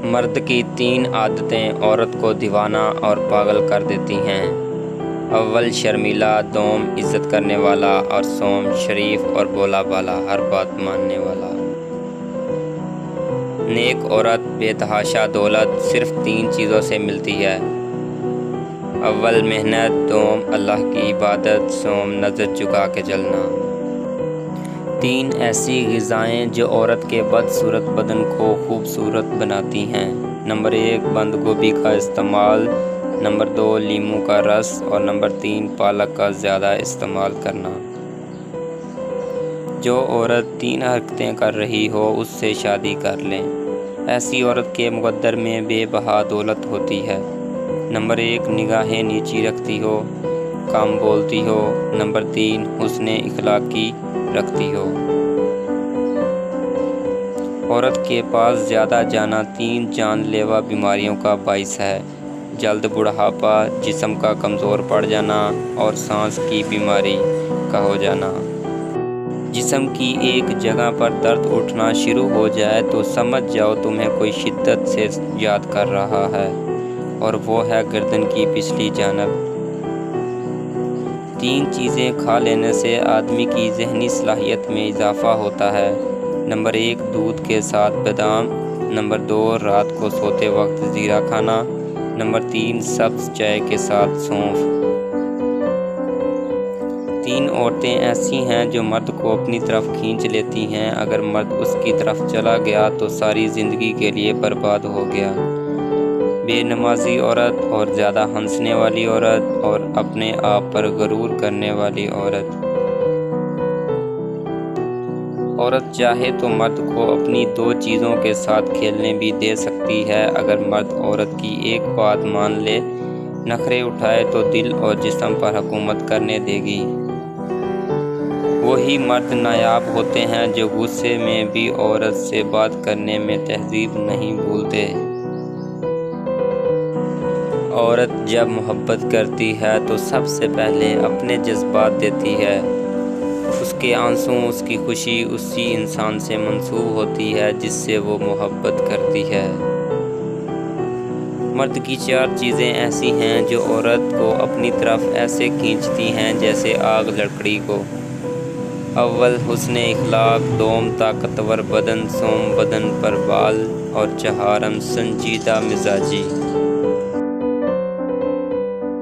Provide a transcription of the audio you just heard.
مرد کی 3 عادتیں عورت کو دیوانہ اور پاگل کر دیتی ہیں۔ اول شرمیلا، دوم عزت کرنے والا اور سوم شریف اور بولا بالا، ہر بات ماننے والا۔ نیک عورت بے تحاشا دولت صرف 3 چیزوں سے ملتی ہے۔ اول محنت، دوم اللہ کی عبادت، سوم نظر جھکا کے چلنا۔ 3 ایسی غذائیں جو عورت کے بدصورت بدن کو خوبصورت بناتی ہیں۔ نمبر 1 بند گوبھی کا استعمال، نمبر 2 لیموں کا رس اور نمبر 3 پالک کا زیادہ استعمال کرنا۔ جو عورت 3 حرکتیں کر رہی ہو اس سے شادی کر لیں۔ ایسی عورت کے مقدر میں بے بہا دولت ہوتی ہے۔ نمبر 1 نگاہیں نیچی رکھتی ہو، کم بولتی ہو۔ نمبر 3 حسن اخلاقی رکھتی ہو۔ عورت کے پاس زیادہ جانا 3 جان لیوا بیماریوں کا باعث ہے: جلد بڑھاپا، جسم کا کمزور پڑ جانا اور سانس کی بیماری کا ہو جانا۔ جسم کی ایک جگہ پر درد اٹھنا شروع ہو جائے تو سمجھ جاؤ تمہیں کوئی شدت سے یاد کر رہا ہے، اور وہ ہے گردن کی پچھلی جانب۔ 3 چیزیں کھا لینے سے آدمی کی ذہنی صلاحیت میں اضافہ ہوتا ہے۔ نمبر 1 دودھ کے ساتھ بادام، نمبر 2 رات کو سوتے وقت زیرہ کھانا، نمبر 3 سبز چائے کے ساتھ سونف۔ 3 عورتیں ایسی ہیں جو مرد کو اپنی طرف کھینچ لیتی ہیں۔ اگر مرد اس کی طرف چلا گیا تو ساری زندگی کے لیے برباد ہو گیا۔ بے نمازی عورت اور زیادہ ہنسنے والی عورت اور اپنے آپ پر غرور کرنے والی عورت۔ عورت چاہے تو مرد کو اپنی 2 چیزوں کے ساتھ کھیلنے بھی دے سکتی ہے۔ اگر مرد عورت کی ایک بات مان لے، نخرے اٹھائے تو دل اور جسم پر حکومت کرنے دے گی۔ وہی مرد نایاب ہوتے ہیں جو غصے میں بھی عورت سے بات کرنے میں تہذیب نہیں بھولتے۔ عورت جب محبت کرتی ہے تو سب سے پہلے اپنے جذبات دیتی ہے۔ اس کے آنسو، اس کی خوشی اسی انسان سے منسوب ہوتی ہے جس سے وہ محبت کرتی ہے۔ مرد کی 4 چیزیں ایسی ہیں جو عورت کو اپنی طرف ایسے کھینچتی ہیں جیسے آگ لکڑی کو: اول حسن اخلاق، دوم طاقتور بدن، سوم بدن پر بال اور چہارم سنجیدہ مزاجی۔